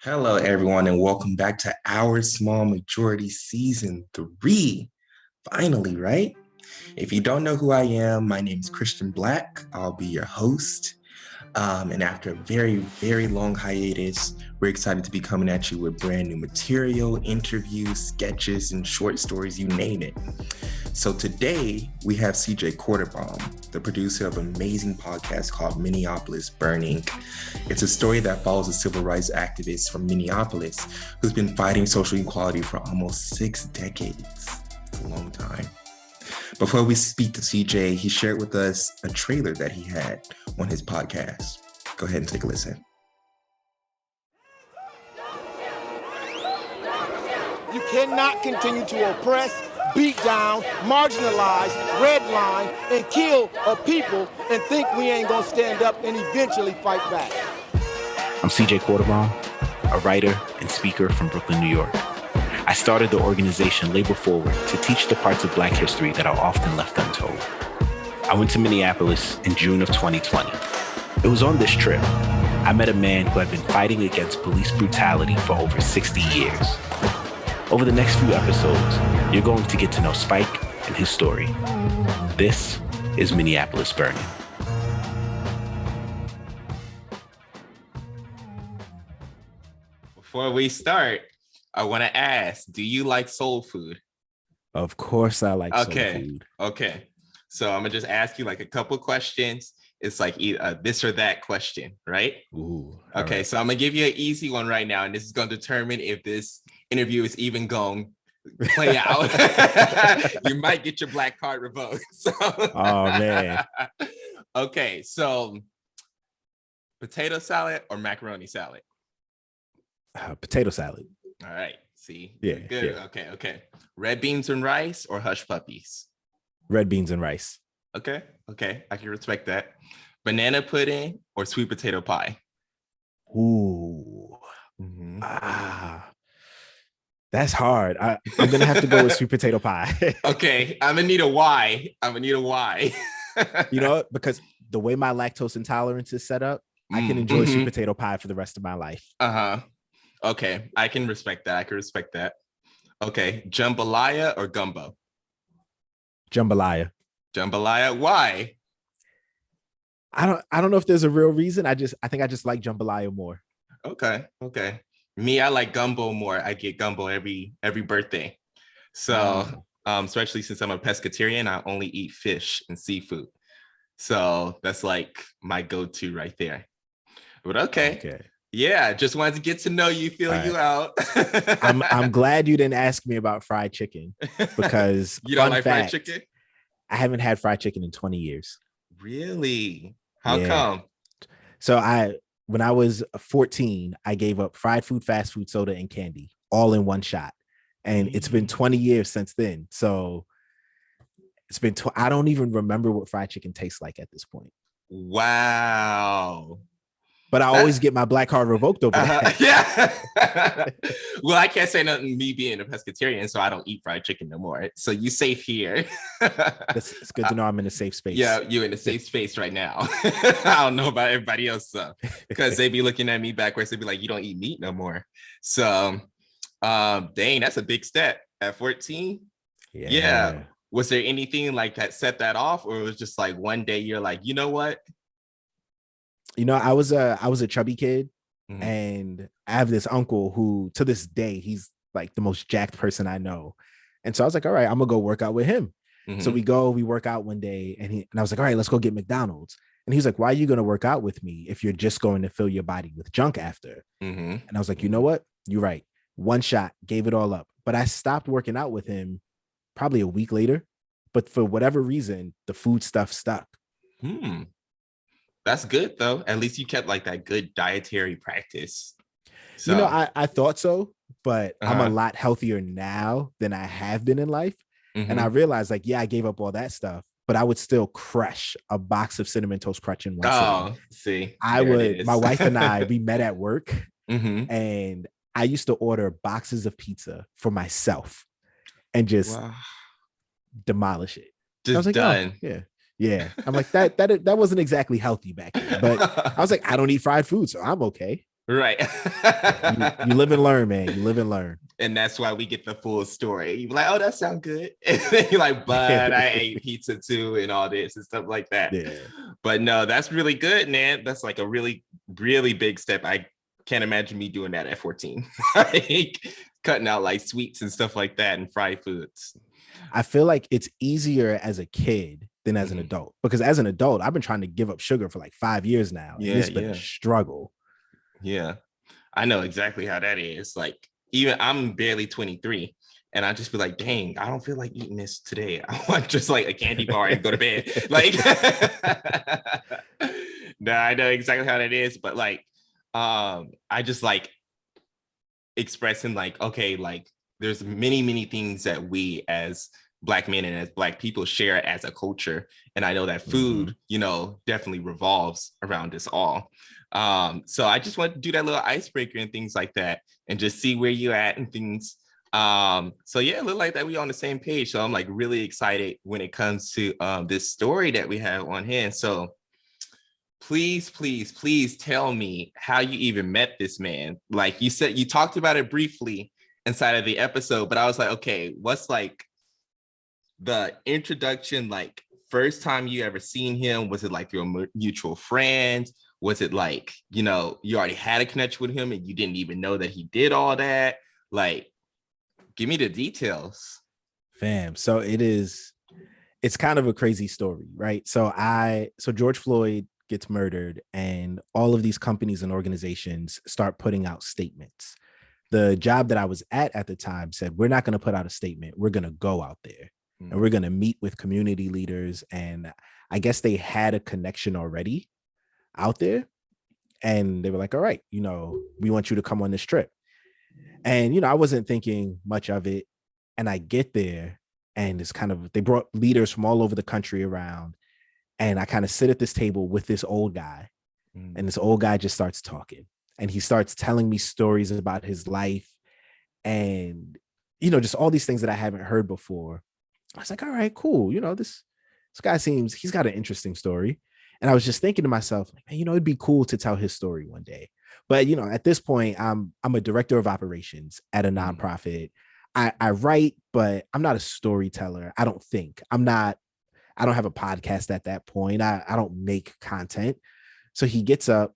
Hello, everyone, and welcome back to Our Small Majority Season 3. Finally, right? If you don't know who I am, my name is Christian Black. I'll be your host. And after a very, very long hiatus, we're excited to be coming at you with brand new material, interviews, sketches, and short stories, you name it. So today we have CJ Quartlbaum, the producer of an amazing podcast called Minneapolis Burning. It's a story that follows a civil rights activist from Minneapolis who's been fighting social equality for almost 6 decades. It's a long time. Before we speak to CJ, he shared with us a trailer that he had on his podcast. Go ahead and take a listen. You cannot continue to oppress, beat down, marginalize, redline, and kill a people and think we ain't gonna stand up and eventually fight back. I'm CJ Quartlbaum, a writer and speaker from Brooklyn, New York. I started the organization Labor Forward to teach the parts of Black history that are often left untold. I went to Minneapolis in June of 2020. It was on this trip I met a man who had been fighting against police brutality for over 60 years. Over the next few episodes, you're going to get to know Spike and his story. This is Minneapolis Burning. Before we start, I want to ask, do you like soul food? Of course I like soul food. Okay. So I'm going to just ask you like a couple questions. It's like a this or that question, right? Ooh. Okay, right. so I'm going to give you an easy one right now, and this is going to determine if this interview is even going to play out. You might get your black card revoked. So. Oh, man. Okay, so potato salad or macaroni salad? Potato salad. All right. See? Yeah. Good. Yeah. Okay. Red beans and rice or hush puppies? Red beans and rice. Okay. I can respect that. Banana pudding or sweet potato pie? Ooh. Mm-hmm. That's hard. I'm going to have to go with sweet potato pie. Okay. I'm going to need a why. You know, because the way my lactose intolerance is set up, I can enjoy sweet potato pie for the rest of my life. Okay, I can respect that. Okay, jambalaya or gumbo? Jambalaya. Why? I don't know if there's a real reason. I think I just like jambalaya more. Okay. Me, I like gumbo more. I get gumbo every birthday. So, especially since I'm a pescatarian, I only eat fish and seafood. So that's like my go-to right there. But okay. Yeah, just wanted to get to know you, feel you out. I'm glad you didn't ask me about fried chicken because you don't like fried chicken? I haven't had fried chicken in 20 years. Really? How come? So when I was 14, I gave up fried food, fast food, soda, and candy all in one shot. And it's been 20 years since then. So it's been, I don't even remember what fried chicken tastes like at this point. Wow. But I always get my black card revoked over that. Yeah. Well, I can't say nothing, me being a pescatarian, so I don't eat fried chicken no more. So you safe here. It's good to know I'm in a safe space. Yeah, you're in a safe space right now. I don't know about everybody else, because they be looking at me backwards. They be like, you don't eat meat no more. So, dang, that's a big step at 14. Yeah. Was there anything like that set that off, or it was just like one day you're like, you know what? You know, I was a chubby kid, and I have this uncle who, to this day, he's like the most jacked person I know. And so I was like, all right, I'm gonna go work out with him. So we work out one day, and I was like, all right, let's go get McDonald's. And he was like, why are you gonna work out with me if you're just going to fill your body with junk after? And I was like, you know what? You're right. One shot, gave it all up. But I stopped working out with him probably a week later. But for whatever reason, the food stuff stuck. That's good, though. At least you kept like that good dietary practice. So. You know, I thought so, but I'm a lot healthier now than I have been in life. And I realized, like, yeah, I gave up all that stuff, but I would still crush a box of Cinnamon Toast Crunch in one sitting. My wife and I, we met at work, and I used to order boxes of pizza for myself and just demolish it. Just I was like, done. Oh, yeah. I'm like, that wasn't exactly healthy back then, but I was like, I don't eat fried food, so I'm okay. Right. You live and learn, man. You live and learn. And that's why we get the full story. You're like, oh, that sounds good. And then you're like, but I ate pizza too and all this and stuff like that. Yeah. But no, that's really good, man. That's like a really, really big step. I can't imagine me doing that at 14. Like cutting out like sweets and stuff like that and fried foods. I feel like it's easier as a kid than as an adult, because as an adult, I've been trying to give up sugar for like 5 years now. And it's been a struggle. Yeah. I know exactly how that is. Like, even I'm barely 23 and I just be like, dang, I don't feel like eating this today. I want just like a candy bar and go to bed. Like, no, I know exactly how that is. But like, I just like expressing like, okay, like there's many, many things that we as Black men and as Black people share as a culture. And I know that food, you know, definitely revolves around us all. So I just want to do that little icebreaker and things like that and just see where you're at and things. So yeah, it looked like that we on the same page. So I'm like really excited when it comes to this story that we have on hand. So please, please, please tell me how you even met this man. Like you said, you talked about it briefly inside of the episode, but I was like, okay, what's like the introduction, like first time you ever seen him? Was it like your mutual friends? Was it like, you know, you already had a connection with him and you didn't even know that he did all that? Like, give me the details. Fam. So it's kind of a crazy story, right? So George Floyd gets murdered and all of these companies and organizations start putting out statements. The job that I was at the time said, we're not going to put out a statement. We're going to go out there and we're going to meet with community leaders. And I guess they had a connection already out there. And they were like, all right, you know, we want you to come on this trip. And, you know, I wasn't thinking much of it. And I get there and it's kind of, they brought leaders from all over the country around. And I kind of sit at this table with this old guy. And this old guy just starts talking. And he starts telling me stories about his life and, you know, just all these things that I haven't heard before. I was like, all right, cool. You know, this guy he's got an interesting story. And I was just thinking to myself, like, man, you know, it'd be cool to tell his story one day. But, you know, at this point, I'm a director of operations at a nonprofit. I write, but I'm not a storyteller. I don't have a podcast at that point. I don't make content. So he gets up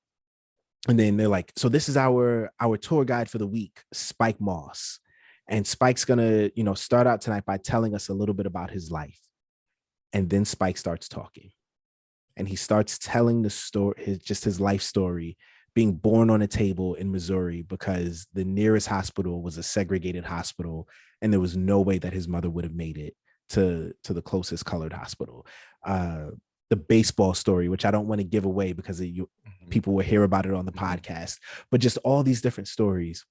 and then they're like, so this is our tour guide for the week, Spike Moss. And Spike's gonna, you know, start out tonight by telling us a little bit about his life. And then Spike starts talking. And he starts telling the story, his life story, being born on a table in Missouri because the nearest hospital was a segregated hospital. And there was no way that his mother would have made it to the closest colored hospital. The baseball story, which I don't want to give away because people will hear about it on the podcast, but just all these different stories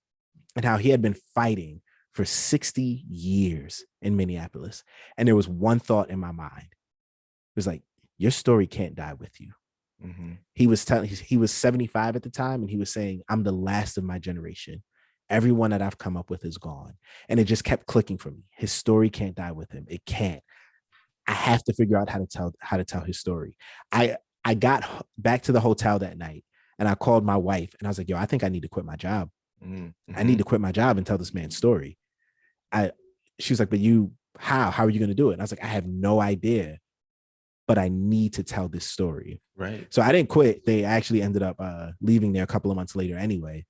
and how he had been fighting for 60 years in Minneapolis. And there was one thought in my mind. It was like, your story can't die with you. He was 75 at the time. And he was saying, I'm the last of my generation. Everyone that I've come up with is gone. And it just kept clicking for me. His story can't die with him. It can't. I have to figure out how to tell his story. I got back to the hotel that night and I called my wife and I was like, yo, I think I need to quit my job. I need to quit my job and tell this man's story. She was like, but how are you going to do it? And I was like, I have no idea, but I need to tell this story. Right. So I didn't quit. They actually ended up leaving there a couple of months later anyway.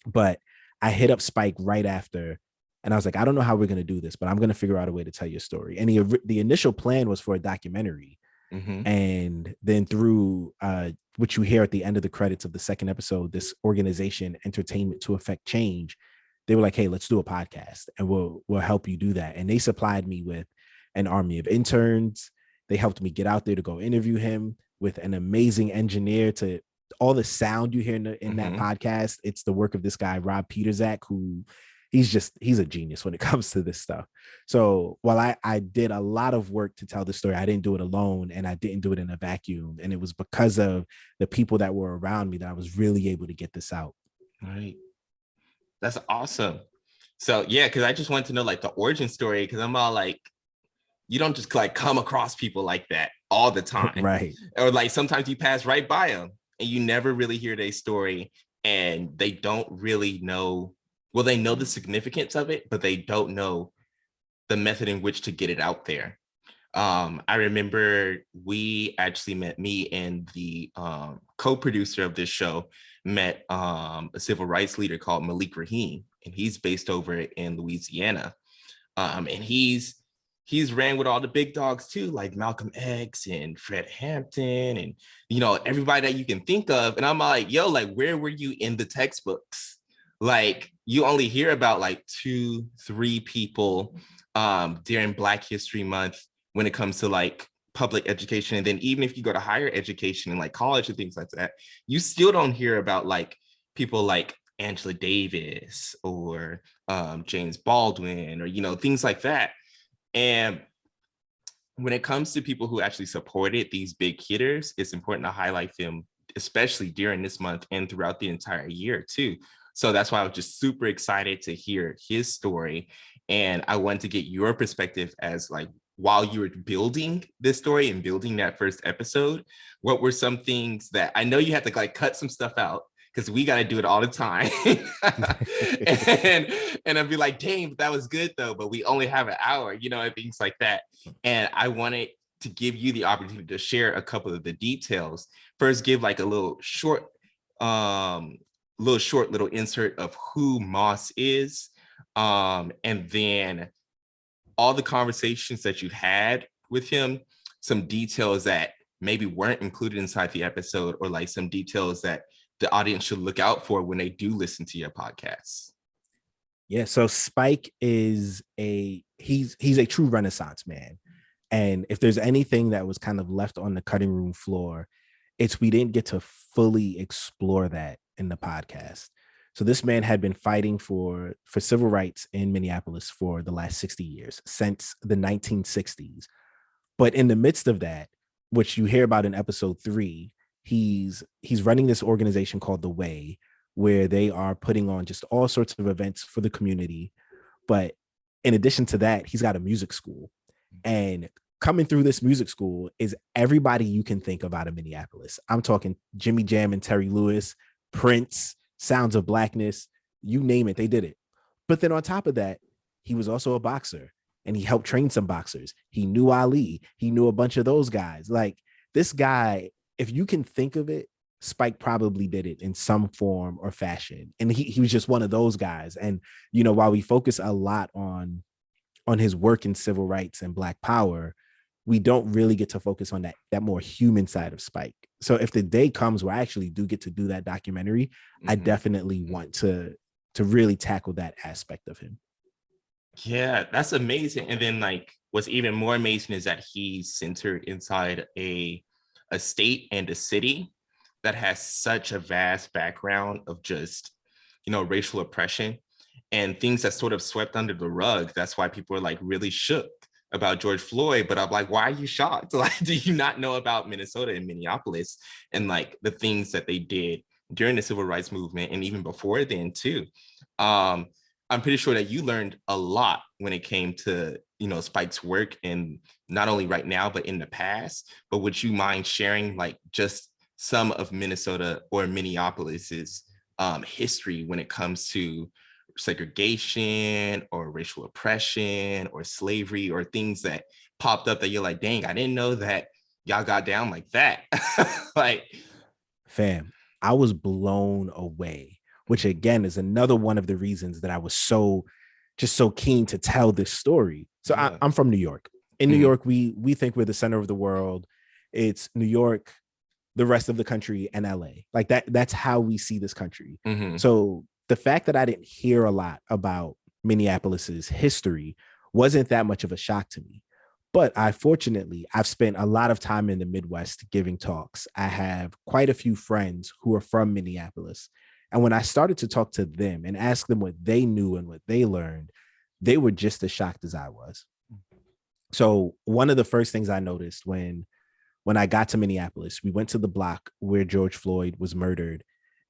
But I hit up Spike right after. And I was like, I don't know how we're going to do this, but I'm going to figure out a way to tell your story. And the initial plan was for a documentary. And then through what you hear at the end of the credits of the second episode, this organization, Entertainment to Affect Change, they were like, hey, let's do a podcast and we'll help you do that. And they supplied me with an army of interns. They helped me get out there to go interview him with an amazing engineer. To all the sound you hear in that podcast, it's the work of this guy, Rob Peterzak, who he's a genius when it comes to this stuff. So while I did a lot of work to tell this story, I didn't do it alone and I didn't do it in a vacuum. And it was because of the people that were around me that I was really able to get this out. Right. That's awesome. So yeah, because I just wanted to know like the origin story, because I'm all like, you don't just like come across people like that all the time. Right. Or like sometimes you pass right by them and you never really hear their story. and they don't really know, well, they know the significance of it, but they don't know the method in which to get it out there. I remember we actually met, me and the co-producer of this show met a civil rights leader called Malik Rahim, and he's based over in Louisiana. And he's ran with all the big dogs too, like Malcolm X and Fred Hampton, and everybody that you can think of. And I'm like, yo, like, where were you in the textbooks? Like, you only hear about like 2-3 people during Black History Month when it comes to like public education. And then even if you go to higher education and like college and things like that, you still don't hear about like people like Angela Davis or James Baldwin or, things like that. And when it comes to people who actually supported these big hitters, it's important to highlight them, especially during this month and throughout the entire year too. So that's why I was just super excited to hear his story. And I wanted to get your perspective as like, while you were building this story and building that first episode, what were some things that I know you had to like cut some stuff out, because we got to do it all the time. and I'd be like, dang, that was good though, but we only have an hour, and things like that. And I wanted to give you the opportunity to share a couple of the details. First, give like a little short insert of who Moss is. And then all the conversations that you had with him, some details that maybe weren't included inside the episode, or like some details that the audience should look out for when they do listen to your podcast. Yeah, so Spike is he's a true Renaissance man. And if there's anything that was kind of left on the cutting room floor, it's we didn't get to fully explore that in the podcast. So this man had been fighting for civil rights in Minneapolis for the last 60 years, since the 1960s. But in the midst of that, which you hear about in episode 3, he's running this organization called The Way, where they are putting on just all sorts of events for the community. But in addition to that, he's got a music school. And coming through this music school is everybody you can think of out of Minneapolis. I'm talking Jimmy Jam and Terry Lewis, Prince, Sounds of Blackness, you name it, they did it. But then on top of that, he was also a boxer, and he helped train some boxers. He knew Ali. He knew a bunch of those guys. Like, this guy, if you can think of it, Spike probably did it in some form or fashion. And he was just one of those guys. And, while we focus a lot on his work in civil rights and Black power, we don't really get to focus on that more human side of Spike. So if the day comes where I actually do get to do that documentary, I definitely want to really tackle that aspect of him. Yeah, that's amazing. And then like what's even more amazing is that he's centered inside a state and a city that has such a vast background of just, racial oppression and things that sort of swept under the rug. That's why people are like really shook about George Floyd. But I'm like, why are you shocked? Like, do you not know about Minnesota and Minneapolis and like the things that they did during the civil rights movement and even before then too? I'm pretty sure that you learned a lot when it came to, Spike's work, and not only right now, but in the past. But would you mind sharing like just some of Minnesota or Minneapolis's history when it comes to segregation or racial oppression or slavery or things that popped up that you're like, dang, I didn't know that y'all got down like that? Like, fam, I was blown away, which again is another one of the reasons that I was so keen to tell this story. So yeah. I'm from New York. In New York, we think we're the center of the world. It's New York, the rest of the country, and LA. Like that's how we see this country. So the fact that I didn't hear a lot about Minneapolis's history wasn't that much of a shock to me. But I've spent a lot of time in the Midwest giving talks. I have quite a few friends who are from Minneapolis. And when I started to talk to them and ask them what they knew and what they learned, they were just as shocked as I was. So one of the first things I noticed when I got to Minneapolis, we went to the block where George Floyd was murdered.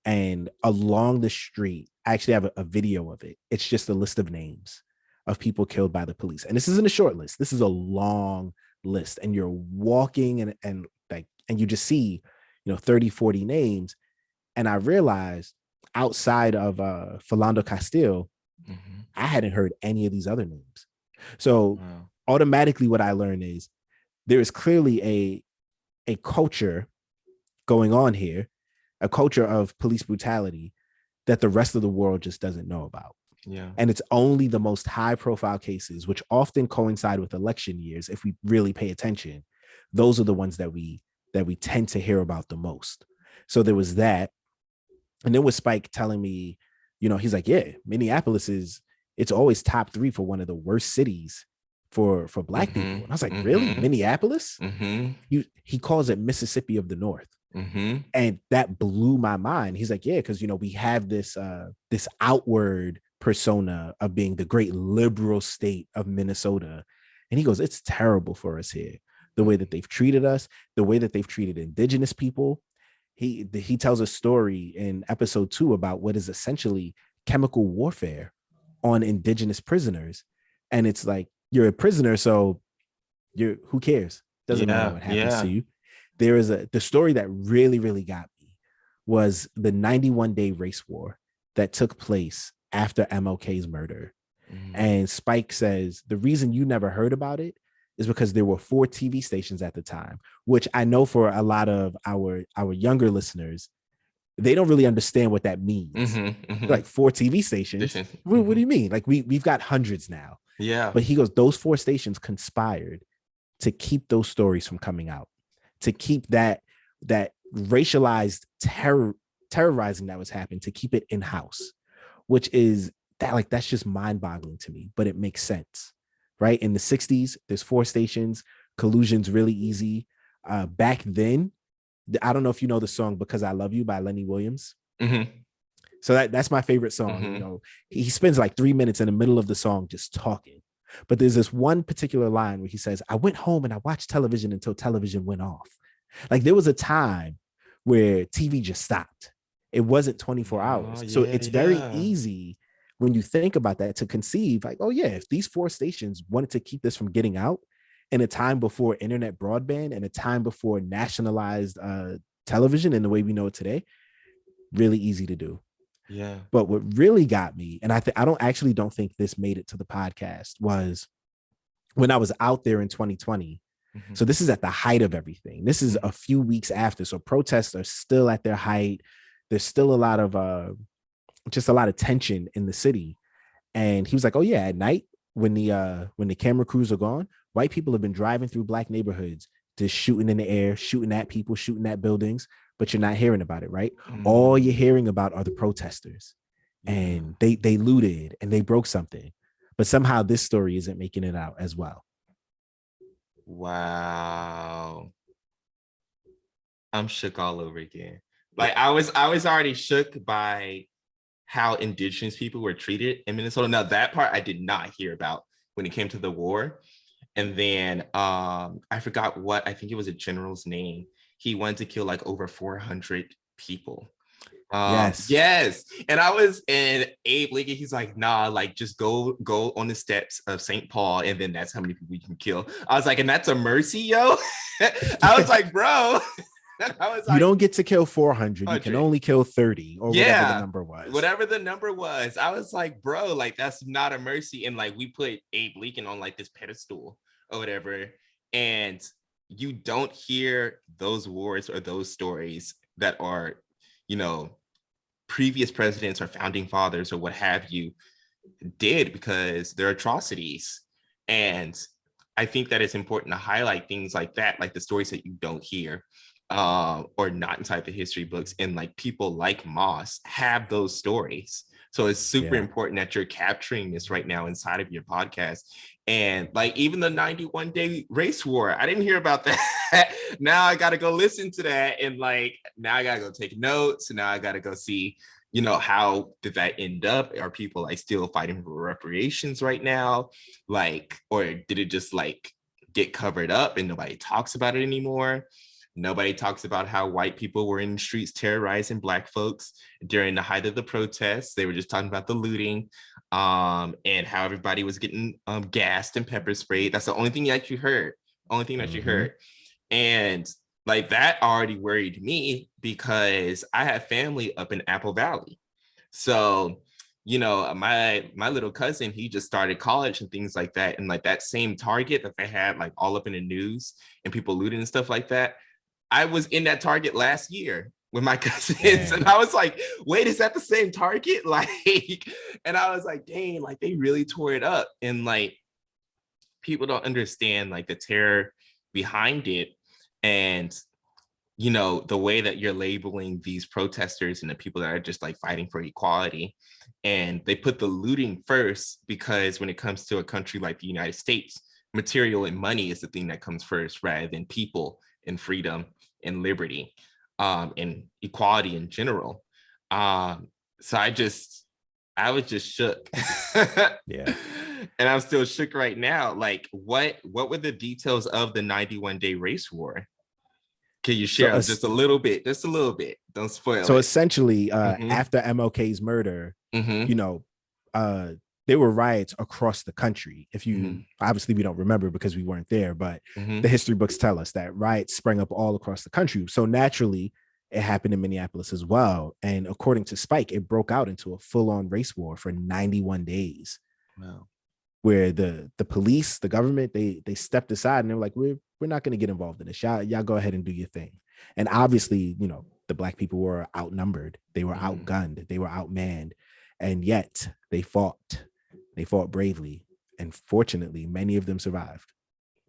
And along the street, I actually have a video of it. It's just a list of names of people killed by the police. And this isn't a short list. This is a long list. And you're walking and you just see, 30, 40 names. And I realized outside of Philando Castile, I hadn't heard any of these other names. So automatically what I learned is there is clearly a culture going on here, a culture of police brutality that the rest of the world just doesn't know about. Yeah. And it's only the most high profile cases, which often coincide with election years. If we really pay attention, those are the ones that we tend to hear about the most. So there was that. And then with Spike telling me, you know, he's like, yeah, Minneapolis it's always top 3 for one of the worst cities for Black people. And I was like, really? Minneapolis? He calls it Mississippi of the North. And that blew my mind. He's like, yeah, because, you know, we have this outward persona of being the great liberal state of Minnesota. And he goes, it's terrible for us here. The way that they've treated us, the way that they've treated indigenous people. He tells a story in episode 2 about what is essentially chemical warfare on indigenous prisoners. And it's like, you're a prisoner, so who cares? Doesn't matter what happens to you. There is the story that really, really got me was the 91-day race war that took place after MLK's murder. And Spike says the reason you never heard about it is because there were 4 TV stations at the time, which I know for a lot of our younger listeners, they don't really understand what that means. Like 4 TV stations. What do you mean? Like we've got hundreds now. Yeah. But he goes, those 4 stations conspired to keep those stories from coming out, to keep that racialized terrorizing that was happening, to keep it in-house, which is that's just mind-boggling to me, but it makes sense, right? In the 60s, there's 4 stations, collusion's really easy. Back then, I don't know if you know the song Because I Love You by Lenny Williams. So that's my favorite song. You know, he spends like 3 minutes in the middle of the song just talking. But there's this one particular line where he says, I went home and I watched television until television went off. Like there was a time where TV just stopped. It wasn't 24 hours. So it's very easy when you think about that to conceive like, oh yeah, if these 4 stations wanted to keep this from getting out in a time before internet broadband and a time before nationalized television in the way we know it today, really easy to do. Yeah. But what really got me, and I don't think this made it to the podcast, was when I was out there in 2020. So this is at the height of everything. This is a few weeks after. So protests are still at their height. There's still a lot of tension in the city. And he was like, oh yeah, at night when the camera crews are gone, white people have been driving through Black neighborhoods, just shooting in the air, shooting at people, shooting at buildings, but you're not hearing about it, right? All you're hearing about are the protesters. And they looted and they broke something. But somehow this story isn't making it out as well. Wow. I'm shook all over again. Like I was already shook by how indigenous people were treated in Minnesota. Now that part I did not hear about when it came to the war. And then I forgot I think it was a general's name. He wanted to kill like over 400 people. Yes. And I was in Abe Lincoln. He's like, nah, like just go on the steps of St. Paul. And then that's how many people you can kill. I was like, and that's a mercy, yo. I was like, bro. You don't get to kill 400. You can only kill 30 or whatever the number was. Whatever the number was. I was like, bro, like that's not a mercy. And like we put Abe Lincoln on like this pedestal or whatever. And you don't hear those wars or those stories that are, you know, previous presidents or founding fathers or what have you did, because they're atrocities. And I think that it's important to highlight things like that, like the stories that you don't hear or not inside the history books. And like people like Moss have those stories. So it's super important that you're capturing this right now inside of your podcast. And like even the 91-day race war, I didn't hear about that. Now I got to go listen to that. And like, now I got to go take notes. And now I got to go see, you know, how did that end up? Are people like still fighting for reparations right now? Like, or did it just like get covered up and nobody talks about it anymore? Nobody talks about how white people were in the streets terrorizing Black folks during the height of the protests. They were just talking about the looting and how everybody was getting gassed and pepper sprayed. That's the only thing that you heard. You heard. And like that already worried me because I have family up in Apple Valley. So, my little cousin, he just started college and things like that. And like that same Target that they had like all up in the news and people looting and stuff like that. I was in that Target last year with my cousins, and I was like, wait, is that the same Target? Like, and I was like, dang, like they really tore it up. And like people don't understand like the terror behind it. And the way that you're labeling these protesters and the people that are just like fighting for equality. And they put the looting first because when it comes to a country like the United States, material and money is the thing that comes first rather than people and freedom and liberty, and equality in general. So I was just shook. Yeah. And I'm still shook right now. Like what were the details of the 91-day race war? Can you share just a little bit? Just a little bit. Don't spoil it. So essentially, after MLK's murder, there were riots across the country. If you obviously we don't remember because we weren't there, but the history books tell us that riots sprang up all across the country. So naturally, it happened in Minneapolis as well. And according to Spike, it broke out into a full-on race war for 91 days. Wow. Where the police, the government, they stepped aside and they were like, we're not going to get involved in this. Y'all go ahead and do your thing. And obviously, the Black people were outnumbered. They were outgunned. They were outmanned. And yet they fought. They fought bravely. And fortunately, many of them survived.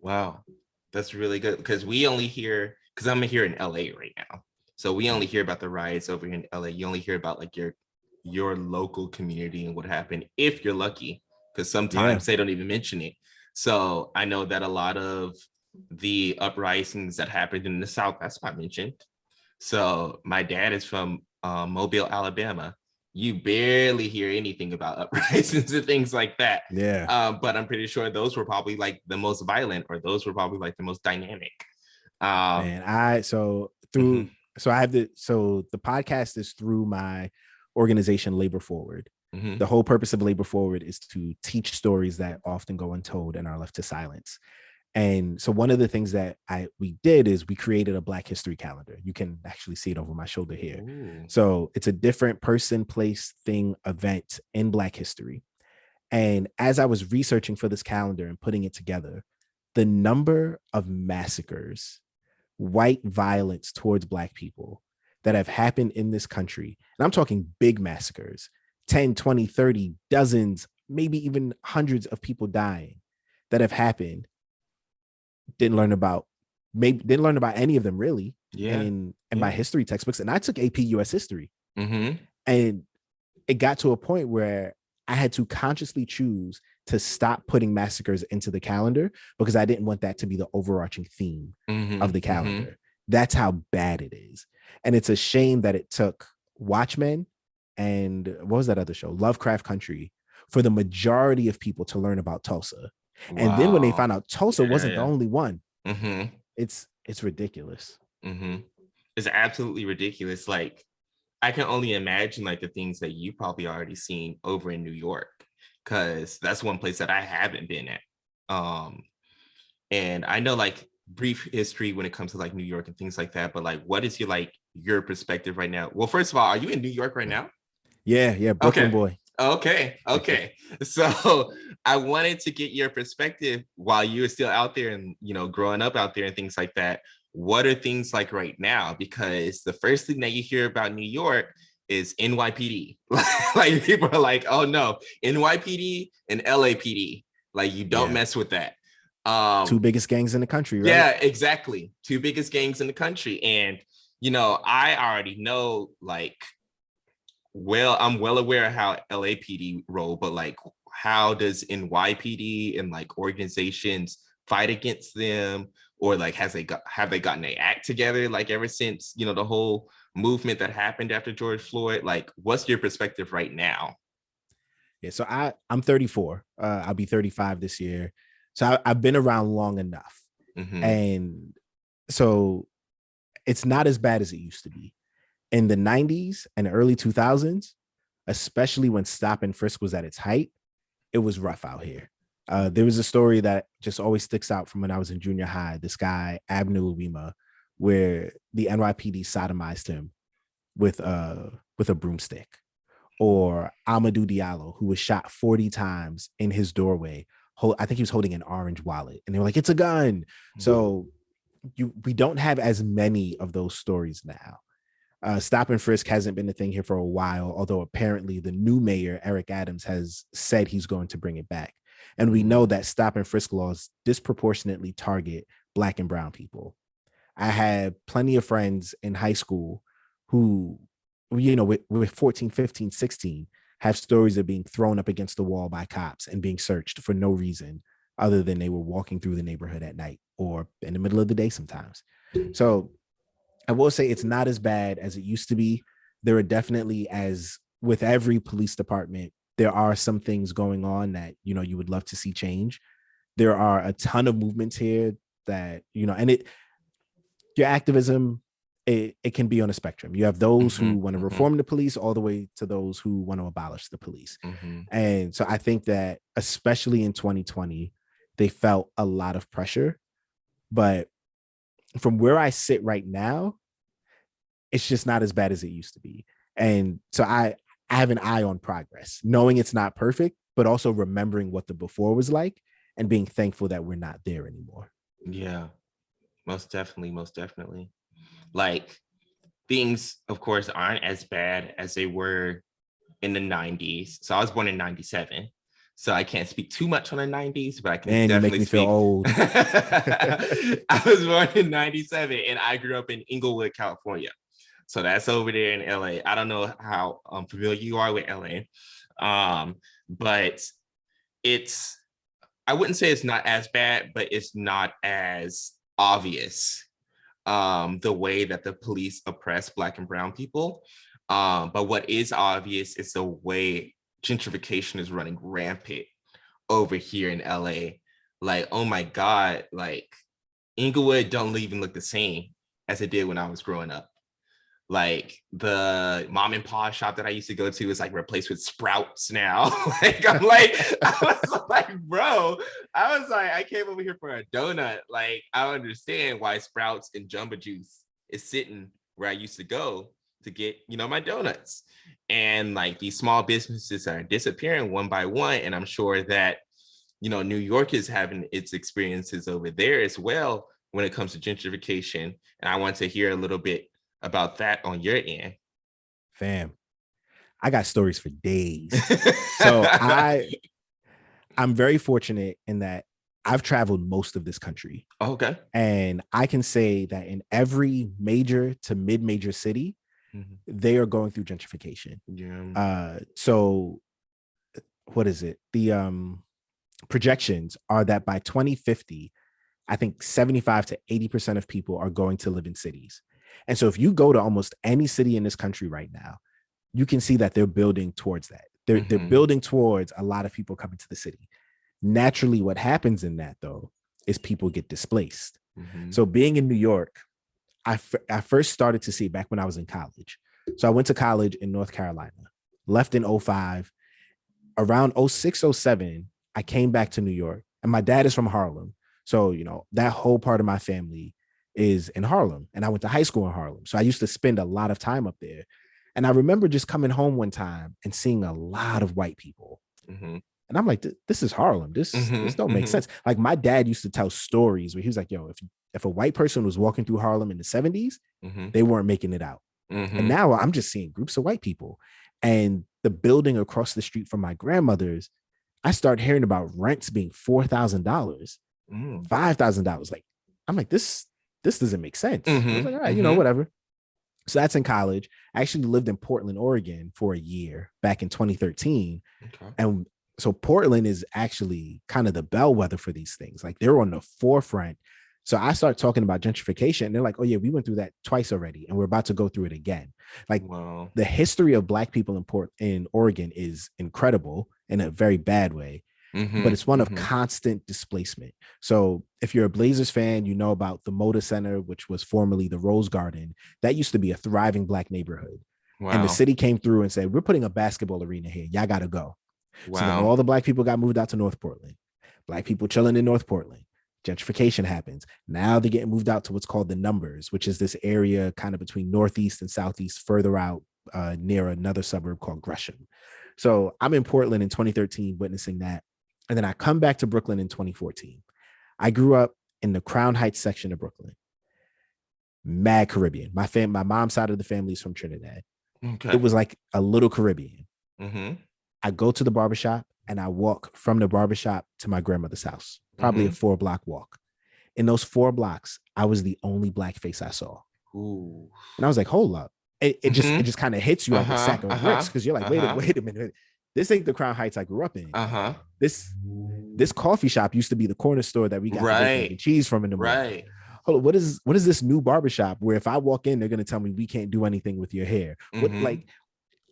Wow. That's really good. Because we only hear, because I'm here in LA right now. So we only hear about the riots over here in LA. You only hear about like your local community and what happened, if you're lucky. Because sometimes they don't even mention it. So I know that a lot of the uprisings that happened in the South, that's not mentioned. So my dad is from Mobile, Alabama. You barely hear anything about uprisings and things like that. Yeah. But I'm pretty sure those were probably like the most violent, or those were probably like the most dynamic. So the podcast is through my organization, Labor Forward. The whole purpose of Labor Forward is to teach stories that often go untold and are left to silence. And so one of the things that we did is we created a Black History calendar. You can actually see it over my shoulder here. Ooh. So it's a different person, place, thing, event in Black history. And as I was researching for this calendar and putting it together, the number of massacres, white violence towards Black people that have happened in this country, and I'm talking big massacres, 10, 20, 30, dozens, maybe even hundreds of people dying that have happened. Didn't learn about any of them really in my history textbooks. And I took AP US history. And it got to a point where I had to consciously choose to stop putting massacres into the calendar because I didn't want that to be the overarching theme of the calendar. That's how bad it is. And it's a shame that it took Watchmen and what was that other show? Lovecraft Country for the majority of people to learn about Tulsa. Wow. And then when they found out Tulsa wasn't the only one, it's ridiculous. It's absolutely ridiculous. Like I can only imagine like the things that you probably already seen over in New York, because that's one place that I haven't been at. And I know like brief history when it comes to like New York and things like that, but like what is your perspective right now? Well, first of all, are you in New York right now? Yeah, Brooklyn boy. Okay. So I wanted to get your perspective while you were still out there and, growing up out there and things like that. What are things like right now? Because the first thing that you hear about New York is NYPD. Like people are like, oh no, NYPD and LAPD. Like you don't mess with that. Two biggest gangs in the country, right? Yeah, exactly. Two biggest gangs in the country. And, I already know like, I'm well aware of how LAPD roll, but like, how does NYPD and like organizations fight against them? Or like, have they gotten their act together? Like ever since, the whole movement that happened after George Floyd, like what's your perspective right now? Yeah. So I'm 34. I'll be 35 this year. So I've been around long enough. And so it's not as bad as it used to be. In the 90s and early 2000s, especially when stop and frisk was at its height, it was rough out here. There was a story that just always sticks out from when I was in junior high. This guy, Abner Louima, where the NYPD sodomized him with a broomstick. or Amadou Diallo, who was shot 40 times in his doorway. I think he was holding an orange wallet, and they were like, "It's a gun." So we don't have as many of those stories now. Stop and frisk hasn't been a thing here for a while, although apparently the new mayor, Eric Adams, has said he's going to bring it back. And we know that stop and frisk laws disproportionately target Black and brown people. I had plenty of friends in high school who, with 14, 15, 16, have stories of being thrown up against the wall by cops and being searched for no reason other than they were walking through the neighborhood at night or in the middle of the day sometimes. So I will say it's not as bad as it used to be. There are definitely, as with every police department, there are some things going on that, you would love to see change. There are a ton of movements here that, and your activism, it can be on a spectrum. You have those who want to reform the police all the way to those who want to abolish the police. And so I think that especially in 2020, they felt a lot of pressure. But from where I sit right now, it's just not as bad as it used to be. And so I have an eye on progress, knowing it's not perfect, but also remembering what the before was like and being thankful that we're not there anymore. Yeah, most definitely. Like, things, of course, aren't as bad as they were in the 90s. So I was born in 97. So I can't speak too much on the 90s, but I can definitely speak. Feel old. I was born in 97 and I grew up in Inglewood, California. So that's over there in LA. I don't know how familiar you are with LA, but I wouldn't say it's not as bad, but it's not as obvious the way that the police oppress Black and brown people. But what is obvious is the way gentrification is running rampant over here in LA. Like, oh my God, like Inglewood don't even look the same as it did when I was growing up. Like, the mom and pop shop that I used to go to is like replaced with Sprouts now. I was like, bro, I came over here for a donut. Like, I understand why Sprouts and Jumbo Juice is sitting where I used to go to get, my donuts. And like, these small businesses are disappearing one by one. And I'm sure that, New York is having its experiences over there as well when it comes to gentrification. And I want to hear a little bit about that on your end. Fam, I got stories for days. So I'm very fortunate in that I've traveled most of this country. Okay. And I can say that in every major to mid-major city, they are going through gentrification. Yeah. So what is it? The projections are that by 2050, I think 75 to 80% of people are going to live in cities. And so if you go to almost any city in this country right now, you can see that they're building towards that. They're building towards a lot of people coming to the city. Naturally, what happens in that, though, is people get displaced. So being in New York, I first started to see it back when I was in college. So I went to college in North Carolina, left in 2005. Around 2006, 2007, I came back to New York, and my dad is from Harlem. So, that whole part of my family is in Harlem, and I went to high school in Harlem. So I used to spend a lot of time up there. And I remember just coming home one time and seeing a lot of white people. And I'm like, this is Harlem. This don't make sense. Like, my dad used to tell stories where he was like, yo, if a white person was walking through Harlem in the 70s, they weren't making it out. And now I'm just seeing groups of white people. And the building across the street from my grandmother's, I started hearing about rents being $4,000, $5,000. Like, I'm like, this doesn't make sense. I was like, all right, whatever. So that's in college. I actually lived in Portland, Oregon for a year back in 2013. Okay. And so Portland is actually kind of the bellwether for these things. Like, they're on the forefront. So I started talking about gentrification, and they're like, oh yeah, we went through that twice already, and we're about to go through it again. Like, wow. The history of Black people in Oregon is incredible in a very bad way. But it's one of constant displacement. So if you're a Blazers fan, you know about the Moda Center, which was formerly the Rose Garden. That used to be a thriving Black neighborhood. Wow. And the city came through and said, we're putting a basketball arena here. Y'all got to go. Wow. So then all the Black people got moved out to North Portland. Black people chilling in North Portland. Gentrification happens. Now they're getting moved out to what's called the Numbers, which is this area kind of between Northeast and Southeast, further out near another suburb called Gresham. So I'm in Portland in 2013 witnessing that. And then I come back to Brooklyn in 2014. I grew up in the Crown Heights section of Brooklyn. Mad Caribbean. My mom's side of the family is from Trinidad. Okay. It was like a little Caribbean. Mm-hmm. I go to the barbershop and I walk from the barbershop to my grandmother's house, probably a 4-block walk. In those 4 blocks, I was the only black face I saw. Ooh. And I was like, hold up. It just kind of hits you like a sack of bricks, because you're like, wait a minute. This ain't the Crown Heights I grew up in. This coffee shop used to be the corner store that we got the cheese from in the morning. Right. Hold on, what is this new barbershop where if I walk in, they're gonna tell me we can't do anything with your hair? What, like,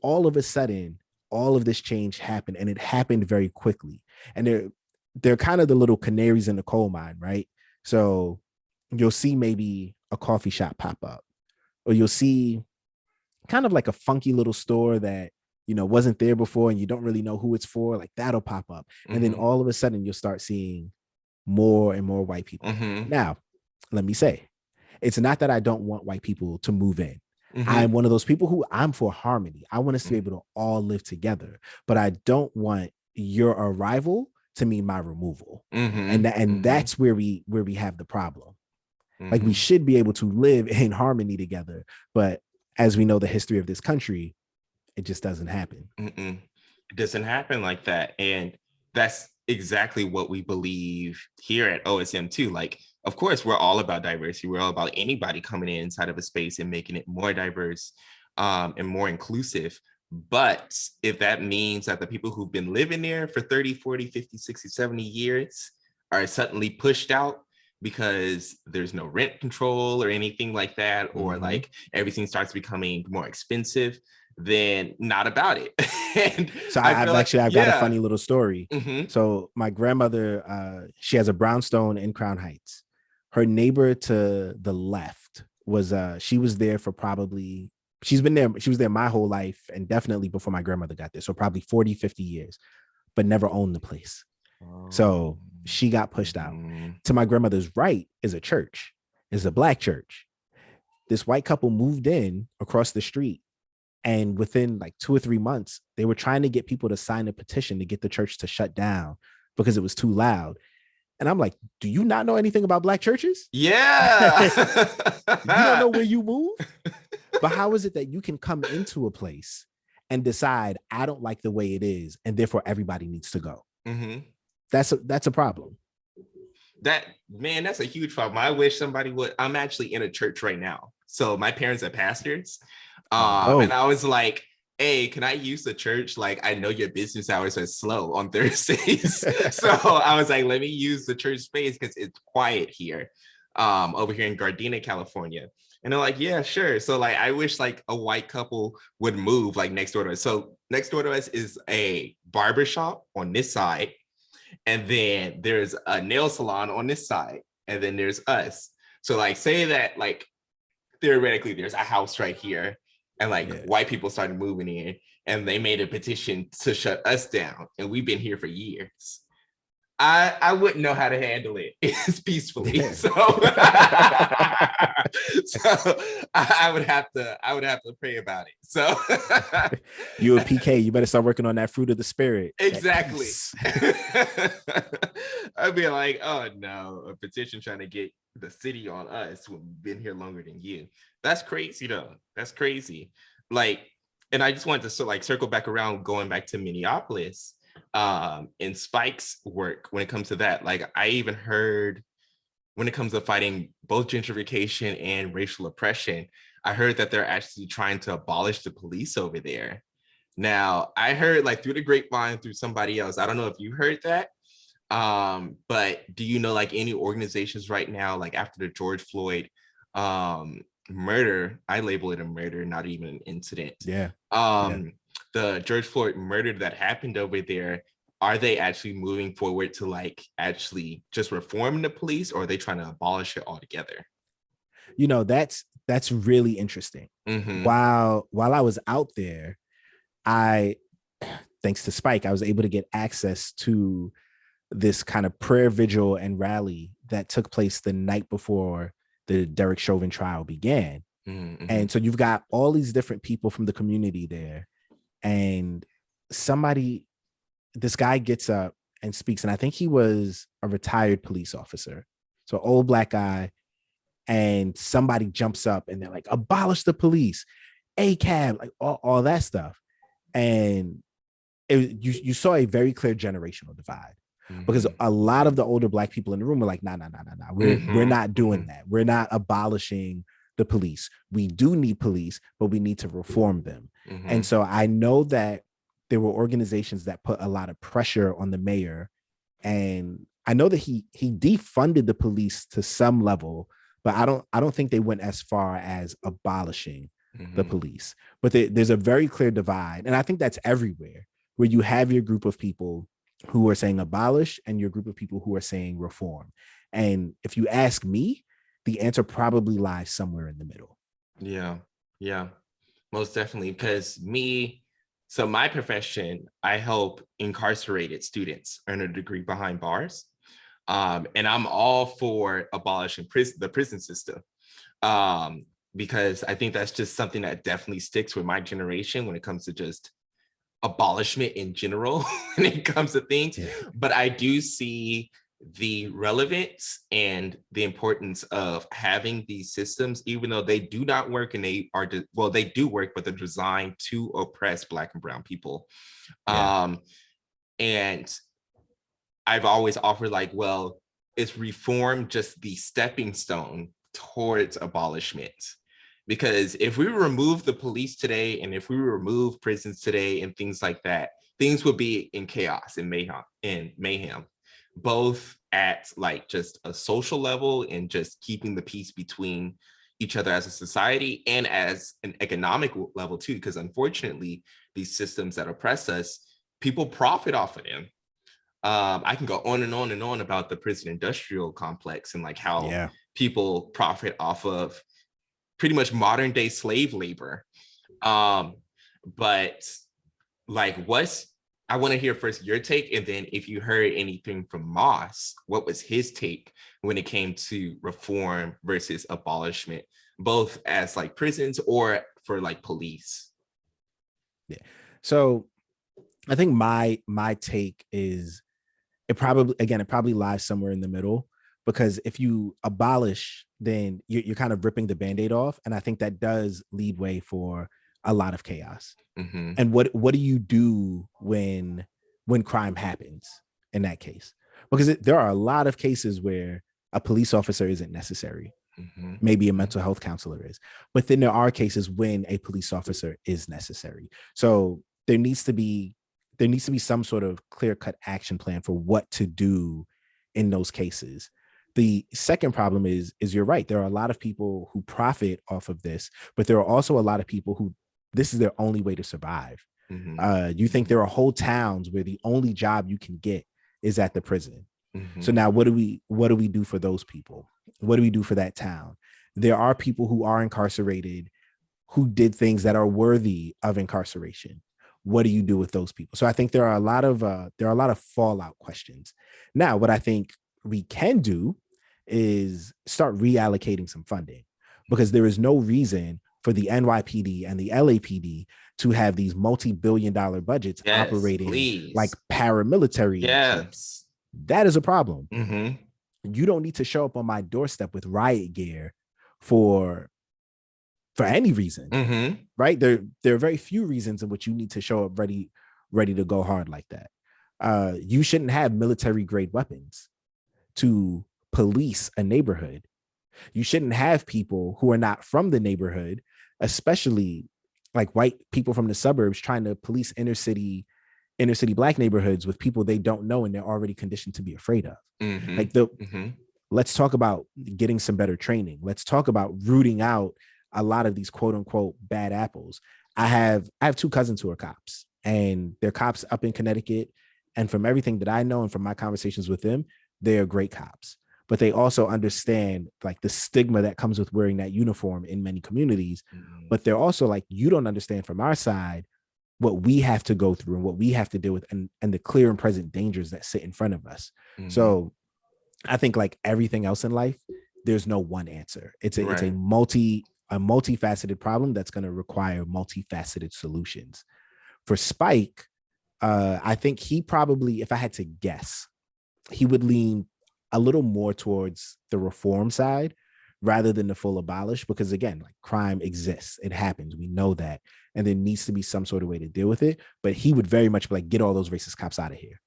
all of a sudden, all of this change happened, and it happened very quickly. And they're kind of the little canaries in the coal mine, right? So you'll see maybe a coffee shop pop up, or you'll see kind of like a funky little store that, you know, wasn't there before and you don't really know who it's for. Like, that'll pop up. And then all of a sudden you'll start seeing more and more white people. Now, let me say, it's not that I don't want white people to move in. I'm one of those people who I'm for harmony. I want us to be able to all live together, but I don't want your arrival to mean my removal. And that's where we have the problem. Like, we should be able to live in harmony together, but as we know the history of this country, it just doesn't happen. It doesn't happen like that. And that's exactly what we believe here at OSM too. Like, of course, we're all about diversity. We're all about anybody coming in inside of a space and making it more diverse and more inclusive. But if that means that the people who've been living there for 30, 40, 50, 60, 70 years are suddenly pushed out because there's no rent control or anything like that, or like everything starts becoming more expensive, then not about it. And so I've got a funny little story. So my grandmother, she has a brownstone in Crown Heights. Her neighbor to the left was she was there for probably, she was there my whole life, and definitely before my grandmother got there. So probably 40, 50 years, but never owned the place. So she got pushed out. To my grandmother's right is a church, is a black church. This white couple moved in across the street, and within like 2 or 3 months, they were trying to get people to sign a petition to get the church to shut down because it was too loud. And I'm like, do you not know anything about black churches? Yeah. You don't know where you move? But how is it that you can come into a place and decide, I don't like the way it is, and therefore everybody needs to go? That's a problem. That's a huge problem. I wish somebody would. I'm actually in a church right now. So my parents are pastors. And I was like, hey, can I use the church? Like, I know your business hours are slow on Thursdays. So I was like, let me use the church space because it's quiet here, over here in Gardena, California. And they're like, yeah, sure. So like, I wish like a white couple would move like next door to us. So next door to us is a barbershop on this side. And then there's a nail salon on this side. And then there's us. So like, say that like, theoretically, there's a house right here. And like white people started moving in, and they made a petition to shut us down. And we've been here for years. I wouldn't know how to handle it peacefully. So, I would have to pray about it. So you a PK, you better start working on that fruit of the spirit. Exactly. I'd be like, oh no, a petition trying to get the city on us who have been here longer than you. That's crazy though. That's crazy. Like, and I just wanted to circle back around, going back to Minneapolis. In Spike's work, when it comes to that, like I even heard when it comes to fighting both gentrification and racial oppression, I heard that they're actually trying to abolish the police over there. Now, I heard like through the grapevine, through somebody else, I don't know if you heard that, but do you know like any organizations right now, like after the George Floyd murder, I label it a murder, not even an incident. The George Floyd murder that happened over there, are they actually moving forward to like actually just reform the police, or are they trying to abolish it altogether? You know, that's really interesting. While I was out there, thanks to Spike, I was able to get access to this kind of prayer vigil and rally that took place the night before the Derek Chauvin trial began. Mm-hmm. And so you've got all these different people from the community there. And this guy gets up and speaks. And I think he was a retired police officer. So old Black guy. And somebody jumps up and they're like, abolish the police, ACAB, like all that stuff. And you saw a very clear generational divide. Because a lot of the older Black people in the room were like, nah. We're not doing that. We're not abolishing the police. We do need police, but we need to reform them. And so I know that there were organizations that put a lot of pressure on the mayor. And I know that he defunded the police to some level, but I don't think they went as far as abolishing the police. But there's a very clear divide. And I think that's everywhere, where you have your group of people who are saying abolish and your group of people who are saying reform. And if you ask me, the answer probably lies somewhere in the middle. Yeah, most definitely. Because so my profession, I help incarcerated students earn a degree behind bars. And I'm all for abolishing the prison system, because I think that's just something that definitely sticks with my generation when it comes to just abolishment in general, when it comes to things. Yeah. But I do see the relevance and the importance of having these systems, even though they do not work, and they do work, but they're designed to oppress Black and brown people. Yeah. And I've always offered, like, well, is reform just the stepping stone towards abolishment? Because if we remove the police today, and if we remove prisons today and things like that, things would be in chaos and mayhem, both at like just a social level and just keeping the peace between each other as a society, and as an economic level too, because unfortunately, these systems that oppress us, people profit off of them. I can go on and on and on about the prison industrial complex and like how people profit off of pretty much modern day slave labor. But like, I want to hear first your take, and then if you heard anything from Moss, what was his take when it came to reform versus abolishment, both as like prisons or for like police? Yeah. So I think my take is, it probably lies somewhere in the middle, because if you abolish, then you're kind of ripping the Band-Aid off. And I think that does lead way for a lot of chaos. And what do you do when crime happens in that case? Because there are a lot of cases where a police officer isn't necessary. Maybe a mental health counselor is, but then there are cases when a police officer is necessary. So there needs to be some sort of clear-cut action plan for what to do in those cases. The second problem is you're right. There are a lot of people who profit off of this, but there are also a lot of people who this is their only way to survive. You think there are whole towns where the only job you can get is at the prison. So now what do we do for those people? What do we do for that town? There are people who are incarcerated who did things that are worthy of incarceration. What do you do with those people? So I think there are a lot of fallout questions. Now, what I think we can do is start reallocating some funding, because there is no reason for the NYPD and the LAPD to have these multi-billion-dollar budgets operating like paramilitary troops. That is a problem. You don't need to show up on my doorstep with riot gear for any reason, right? There are very few reasons in which you need to show up ready to go hard like that. You shouldn't have military grade weapons to police a neighborhood. You shouldn't have people who are not from the neighborhood, especially like white people from the suburbs, trying to police inner city Black neighborhoods with people they don't know and they're already conditioned to be afraid of. Let's talk about getting some better training. Let's talk about rooting out a lot of these quote unquote bad apples. I have two cousins who are cops, and they're cops up in Connecticut. And from everything that I know and from my conversations with them, they are great cops, but they also understand like the stigma that comes with wearing that uniform in many communities. But they're also like, you don't understand from our side what we have to go through and what we have to deal with, and the clear and present dangers that sit in front of us. So I think like everything else in life, there's no one answer. It's a a multifaceted problem that's going to require multifaceted solutions. For Spike, I think he probably, if I had to guess, he would lean a little more towards the reform side rather than the full abolish, because again, like crime exists, it happens, we know that, and there needs to be some sort of way to deal with it. But he would very much be like, get all those racist cops out of here.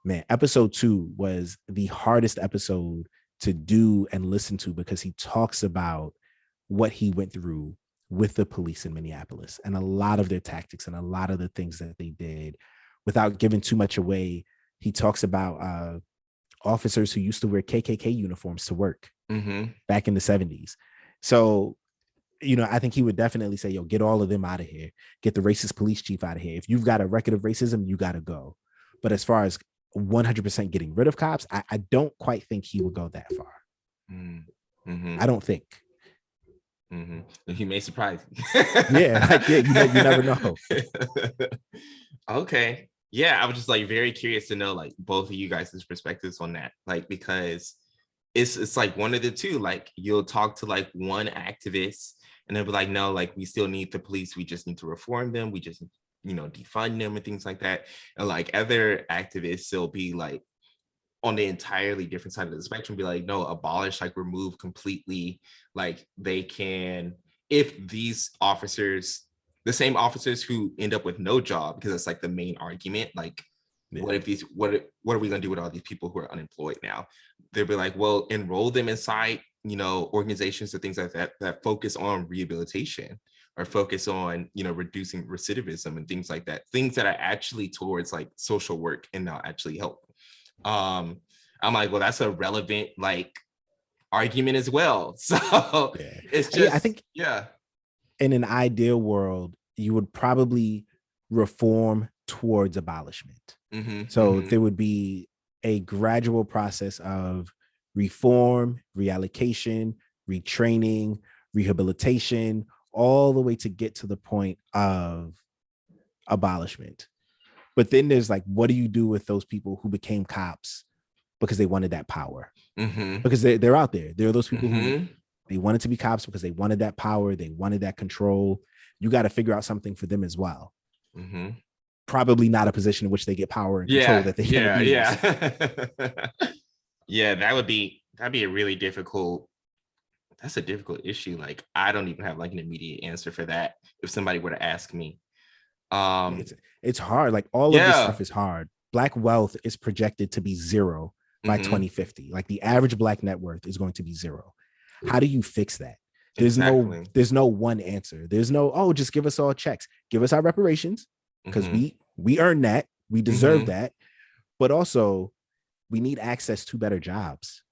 Man, episode 2 was the hardest episode to do and listen to, because he talks about what he went through with the police in Minneapolis and a lot of their tactics and a lot of the things that they did. Without giving too much away, he talks about officers who used to wear KKK uniforms to work back in the 70s. So, you know, I think he would definitely say, yo, get all of them out of here. Get the racist police chief out of here. If you've got a record of racism, you got to go. But as far as 100% getting rid of cops, I don't quite think he would go that far. I don't think. He may surprise you. Yeah, you never know. Okay. Yeah, I was just like very curious to know like both of you guys' perspectives on that. Like, because it's like one of the two. Like, you'll talk to like one activist and they'll be like, no, like we still need the police. We just need to reform them. We just, you know, defund them and things like that. And like other activists, they'll be like on the entirely different side of the spectrum, be like, no, abolish, like remove completely. Like they can, if these officers, the same officers who end up with no job, because that's like the main argument, like what if these, what are we gonna do with all these people who are unemployed now? They'll be like, well, enroll them inside, you know, organizations or things like that that focus on rehabilitation or focus on, you know, reducing recidivism and things like that, things that are actually towards like social work and not actually help. I'm like, well, that's a relevant like argument as well. So it's just, I think in an ideal world, you would probably reform towards abolishment. There would be a gradual process of reform, reallocation, retraining, rehabilitation, all the way to get to the point of abolishment. But then there's like, what do you do with those people who became cops because they wanted that power? Because they're out there. There are those people who they wanted to be cops because they wanted that power. They wanted that control. You got to figure out something for them as well. Probably not a position in which they get power and control that they that'd be a really difficult. That's a difficult issue. Like, I don't even have like an immediate answer for that if somebody were to ask me. It's hard. Like all of this stuff is hard. Black wealth is projected to be 0 by 2050. Like the average Black net worth is going to be 0. How do you fix that? There's no one answer. There's no, oh, just give us all checks. Give us our reparations, because we earn that. We deserve that. But also, we need access to better jobs.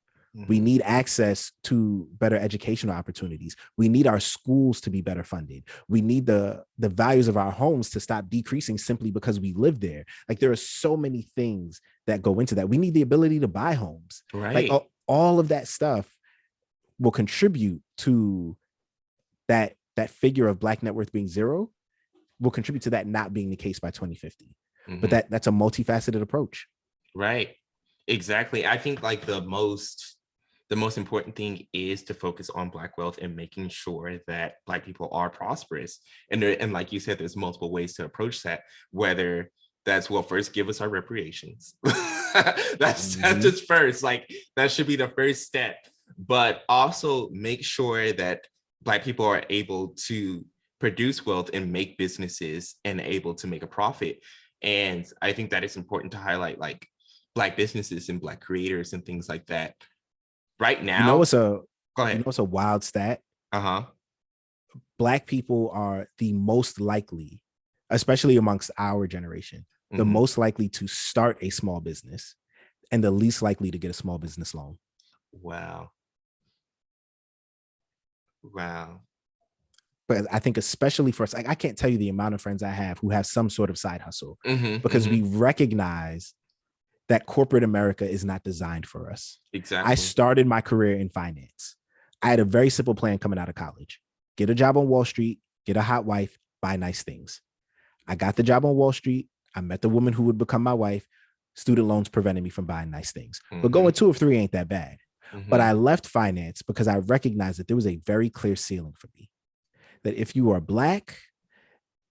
We need access to better educational opportunities. We need our schools to be better funded. We need the values of our homes to stop decreasing simply because we live there. Like, there are so many things that go into that. We need the ability to buy homes. Like all of that stuff will contribute to that figure of Black net worth being 0, will contribute to that not being the case by 2050. But that's a multifaceted approach. Right. Exactly. I think like the most important thing is to focus on Black wealth and making sure that Black people are prosperous. And like you said, there's multiple ways to approach that, whether that's, well, first give us our reparations. That's just first, like that should be the first step. But also make sure that Black people are able to produce wealth and make businesses and able to make a profit. And I think that it's important to highlight like Black businesses and Black creators and things like that. Right now, go ahead. It's a wild stat. Black people are the most likely, especially amongst our generation, the most likely to start a small business and the least likely to get a small business loan. Wow. But I think especially for us, like, I can't tell you the amount of friends I have who have some sort of side hustle because we recognize that corporate America is not designed for us. Exactly. I started my career in finance. I had a very simple plan coming out of college. Get a job on Wall Street, get a hot wife, buy nice things. I got the job on Wall Street. I met the woman who would become my wife. Student loans prevented me from buying nice things. But going 2 of 3 ain't that bad. But I left finance because I recognized that there was a very clear ceiling for me, that if you are Black,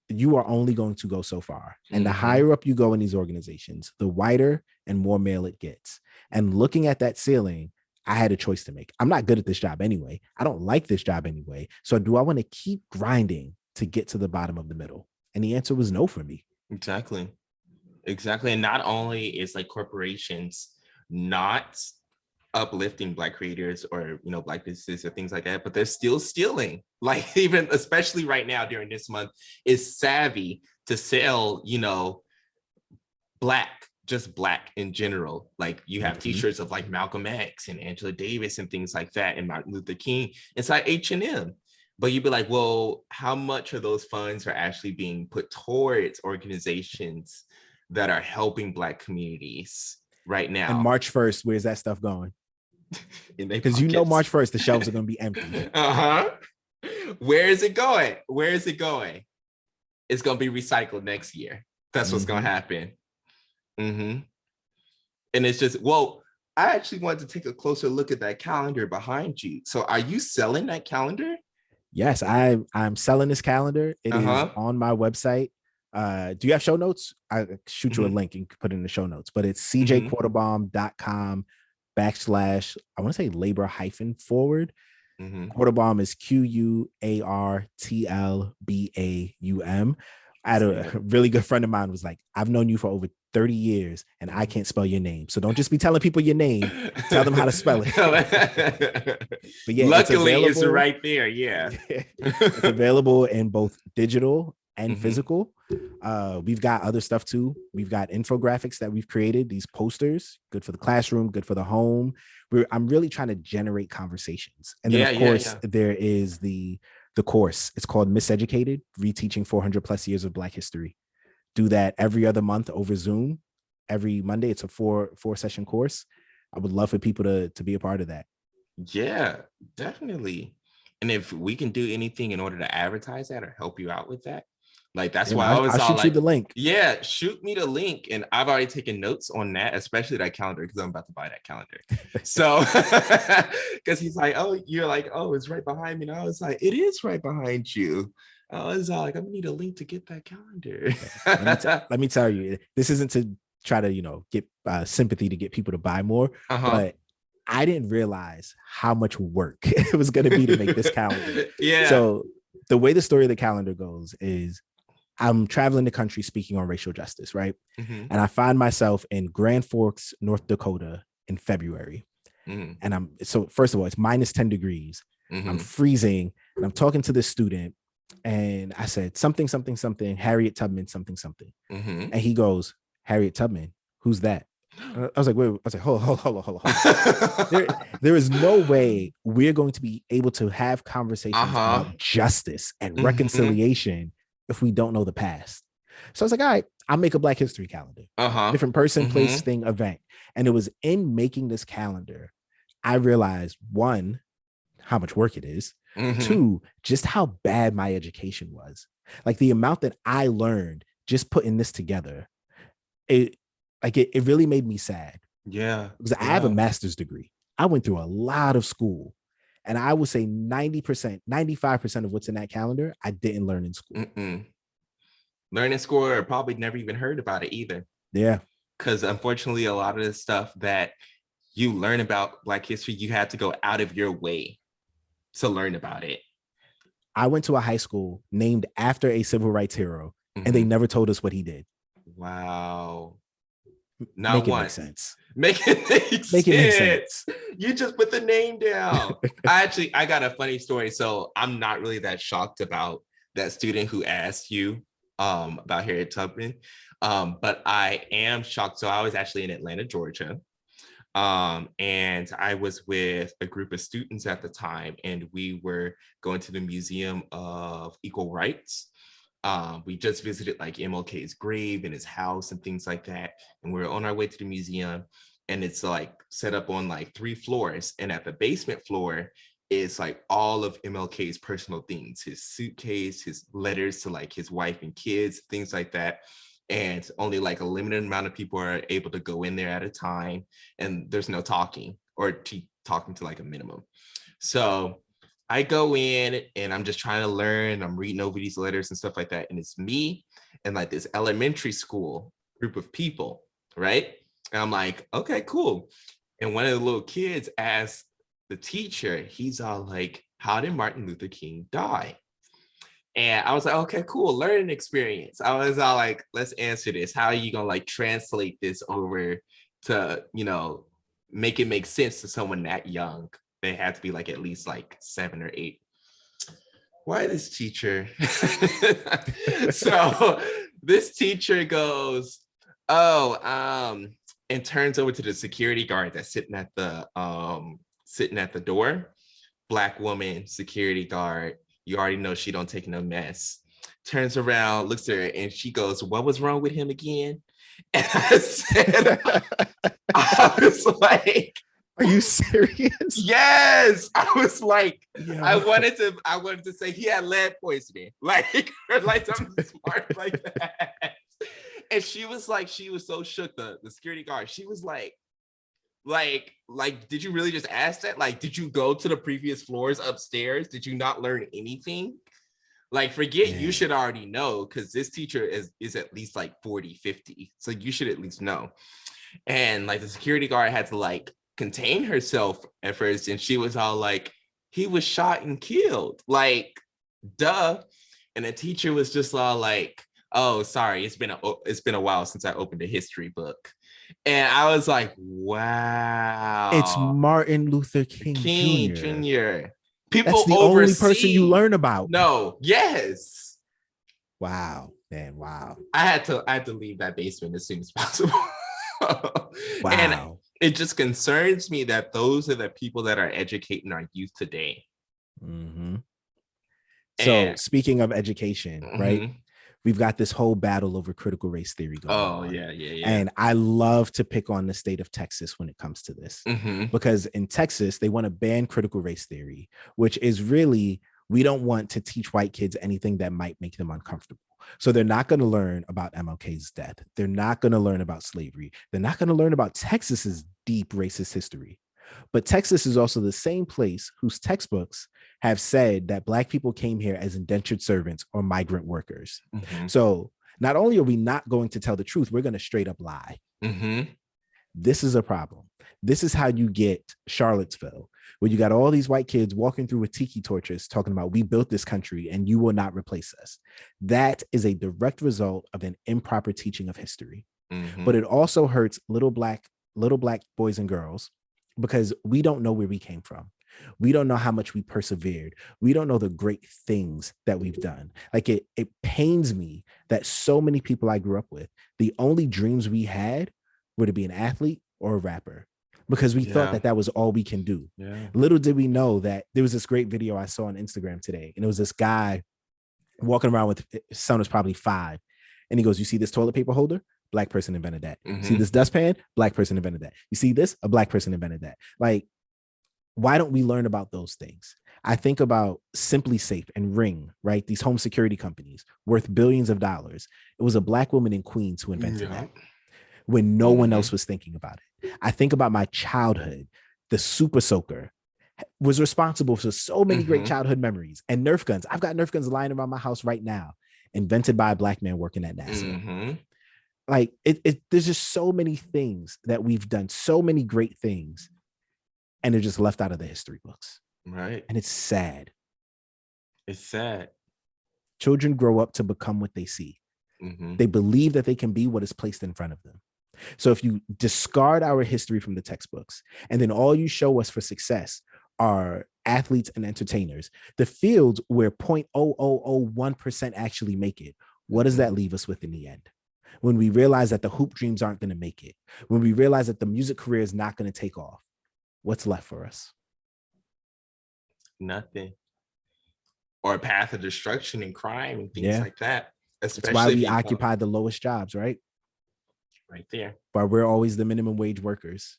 you are only going to go so far. And the higher up you go in these organizations, the wider and more male it gets. And looking at that ceiling, I had a choice to make. I'm not good at this job anyway. I don't like this job anyway. So do I want to keep grinding to get to the bottom of the middle? And the answer was no for me. Exactly. And not only is like corporations not uplifting Black creators or, you know, Black businesses or things like that, but they're still stealing. Like, even especially right now during this month, is savvy to sell, you know, just Black in general. Like, you have t-shirts of like Malcolm X and Angela Davis and things like that, and Martin Luther King inside H&M. But you'd be like, well, how much of those funds are actually being put towards organizations that are helping Black communities right now? And March 1st, where's that stuff going? Because you know March 1st, the shelves are going to be empty. Where is it going? It's going to be recycled next year. That's what's going to happen. And it's just, well, I actually wanted to take a closer look at that calendar behind you. So are you selling that calendar? Yes, I'm selling this calendar. It is on my website. Do you have show notes? I shoot you a link and put it in the show notes, but it's CJ Quartlbaum.com/ I want to say labor-forward. Quartlbaum is QUARTLBAUM. I had a really good friend of mine was like, I've known you for over 30 years and I can't spell your name. So don't just be telling people your name. Tell them how to spell it. But yeah, luckily it's right there. Yeah. It's available in both digital and physical. We've got other stuff too. We've got infographics that we've created, these posters, good for the classroom, good for the home. I'm really trying to generate conversations. And then of course there is the course. It's called Miseducated, Reteaching 400 plus years of Black history. Do that every other month over Zoom. Every Monday, it's a four session course. I would love for people to be a part of that. Yeah, definitely. And if we can do anything in order to advertise that or help you out with that, like, that's why I was I'll shoot you the link. Yeah, shoot me the link. And I've already taken notes on that, especially that calendar, because I'm about to buy that calendar. So, because he's like, oh, you're like, oh, it's right behind me. And I was like, it is right behind you. I was like, I'm gonna need a link to get that calendar. Let me tell you, this isn't to try to, get sympathy to get people to buy more, but I didn't realize how much work it was going to be to make this calendar. So the way the story of the calendar goes is I'm traveling the country speaking on racial justice, right? And I find myself in Grand Forks, North Dakota in February. And so first of all, it's minus 10 degrees. I'm freezing and I'm talking to this student and I said, something, Harriet Tubman, something. And he goes, Harriet Tubman, who's that? I was like, wait. I was like, hold on. There is no way we're going to be able to have conversations about justice and reconciliation if we don't know the past. So I was like, all right, I'll make a Black History calendar. Different person, place, thing, event. And it was in making this calendar, I realized, one, how much work it is. Two, just how bad my education was. Like, the amount that I learned just putting this together, it really made me sad. Yeah. Because I have a master's degree. I went through a lot of school. And I would say 90%, 95% of what's in that calendar, I didn't learn in school. Learn in school, or probably never even heard about it either. Yeah. Because unfortunately, a lot of the stuff that you learn about Black history, you had to go out of your way to learn about it. I went to a high school named after a civil rights hero, and they never told us what he did. Wow. Make it make sense. Make it make sense. You just put the name down. I got a funny story. So I'm not really that shocked about that student who asked you about Harriet Tubman. But I am shocked. So I was actually in Atlanta, Georgia. And I was with a group of students at the time, and we were going to the Museum of Equal Rights. We just visited like MLK's grave and his house and things like that. And we were on our way to the museum, and it's like set up on like 3 floors. And at the basement floor is like all of MLK's personal things, his suitcase, his letters to like his wife and kids, things like that. And only like a limited amount of people are able to go in there at a time. And there's no talking, or talking to like a minimum. So I go in and I'm just trying to learn. I'm reading over these letters and stuff like that. And it's me and like this elementary school group of people, right? And I'm like, okay, cool. And one of the little kids asked the teacher, he's all like, how did Martin Luther King die? And I was like, okay, cool, learning experience. I was all like, let's answer this. How are you gonna like translate this over to, you know, make it make sense to someone that young? They had to be like at least like 7 or 8. Why this teacher? So this teacher goes, oh, and turns over to the security guard that's sitting at the door. Black woman, security guard. You already know she don't take no mess. Turns around, looks at her, and she goes, what was wrong with him again? And I was like, are you serious? Yes. I was like, yeah. I wanted to say he had lead poisoning, like something smart like that. And she was so shook, the security guard. She was like, did you really just ask that? Like, did you go to the previous floors upstairs? Did you not learn anything? Like, forget, you should already know, because this teacher is at least like 40, 50. So you should at least know. And like the security guard had to like contain herself at first. And she was all like, he was shot and killed. Like, duh. And the teacher was just all like, oh, sorry, it's been a while since I opened a history book. And I was like, wow. It's Martin Luther King Jr. People That's the only person you learn about. No, yes. Wow, man, wow. I had to leave that basement as soon as possible. Wow. And it just concerns me that those are the people that are educating our youth today. Mm-hmm. So speaking of education, right? We've got this whole battle over critical race theory going on. Yeah. And I love to pick on the state of Texas when it comes to this, because in Texas, they want to ban critical race theory, which is really, we don't want to teach white kids anything that might make them uncomfortable. So they're not going to learn about MLK's death. They're not going to learn about slavery. They're not going to learn about Texas's deep racist history. But Texas is also the same place whose textbooks have said that Black people came here as indentured servants or migrant workers. So not only are we not going to tell the truth, we're going to straight up lie. This is a problem. This is how you get Charlottesville, where you got all these white kids walking through with tiki torches talking about, we built this country and you will not replace us. That is a direct result of an improper teaching of history. But it also hurts little black boys and girls, because we don't know where we came from. We don't know how much we persevered. We don't know the great things that we've done. Like, it pains me that so many people I grew up with, the only dreams we had were to be an athlete or a rapper, because we thought that was all we can do. Little did we know that there was this great video I saw on Instagram today, and it was this guy walking around with his son was probably 5. And he goes, you see this toilet paper holder? Black person invented that. See this dustpan? Black person invented that. You see this? A Black person invented that. Like, why don't we learn about those things? I think about Simply Safe and Ring, right? These home security companies worth billions of dollars. It was a Black woman in Queens who invented that when no one else was thinking about it. I think about my childhood. The Super Soaker was responsible for so many great childhood memories. And Nerf guns. I've got Nerf guns lying around my house right now, invented by a Black man working at NASA. Like, there's just so many things that we've done, so many great things, and they're just left out of the history books. Right. And it's sad. It's sad. Children grow up to become what they see. They believe that they can be what is placed in front of them. So if you discard our history from the textbooks, and then all you show us for success are athletes and entertainers, the fields where 0.0001% actually make it, what does that leave us with in the end? When we realize that the hoop dreams aren't going to make it, when we realize that the music career is not going to take off, what's left for us? Nothing. Or a path of destruction and crime and things like that. That's why we occupy the lowest jobs, right? Right there. But we're always the minimum wage workers.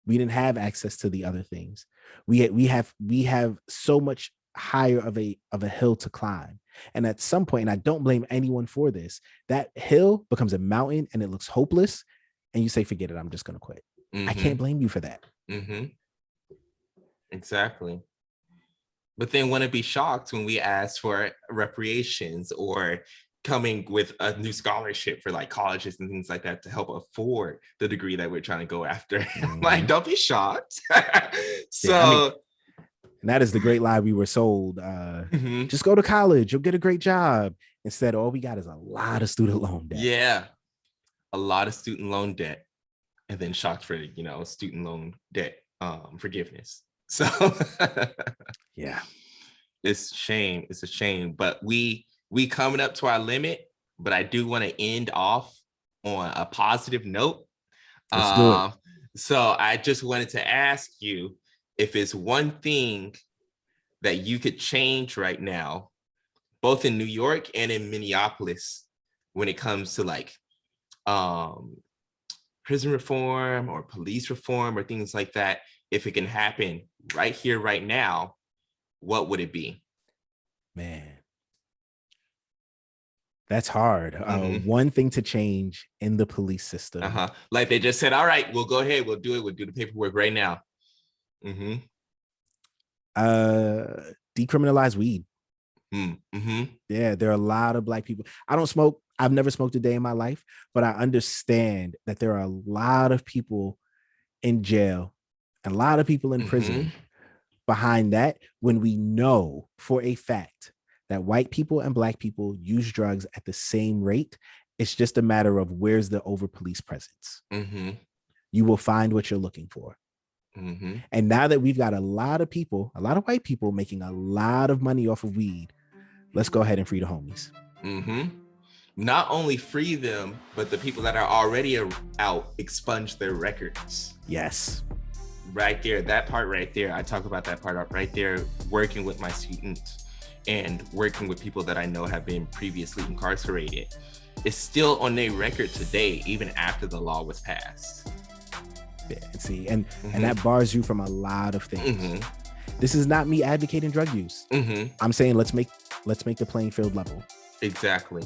We didn't have access to the other things. We have so much higher of a hill to climb. And at some point, and I don't blame anyone for this, that hill becomes a mountain and it looks hopeless. And you say, forget it, I'm just going to quit. I can't blame you for that. Exactly. But then wouldn't be shocked when we ask for reparations or coming with a new scholarship for like colleges and things like that to help afford the degree that we're trying to go after. Like, don't be shocked. So yeah, I mean, and that is the great lie we were sold. Just go to college, you'll get a great job. Instead, all we got is a lot of student loan debt. Yeah, a lot of student loan debt, and then shocked for student loan debt forgiveness. So yeah, it's a shame, but we coming up to our limit. But I do want to end off on a positive note. Let's do it. So I just wanted to ask you if it's one thing that you could change right now, both in New York and in Minneapolis, when it comes to like prison reform or police reform or things like that. If it can happen right here, right now, what would it be? Man, that's hard. One thing to change in the police system. Like they just said, all right, we'll go ahead, we'll do it, we'll do the paperwork right now. Decriminalize weed. Yeah, there are a lot of Black people. I don't smoke. I've never smoked a day in my life, but I understand that there are a lot of people in jail and a lot of people in prison behind that, when we know for a fact that white people and Black people use drugs at the same rate. It's just a matter of where's the over police presence. You will find what you're looking for. And now that we've got a lot of people, a lot of white people making a lot of money off of weed, let's go ahead and free the homies. Not only free them, but the people that are already out, expunge their records. Yes. Right there, that part right there, I talk about that part right there, working with my students and working with people that I know have been previously incarcerated. It's still on their record today, even after the law was passed. Yeah, see, and that bars you from a lot of things. This is not me advocating drug use. I'm saying let's make the playing field level. Exactly.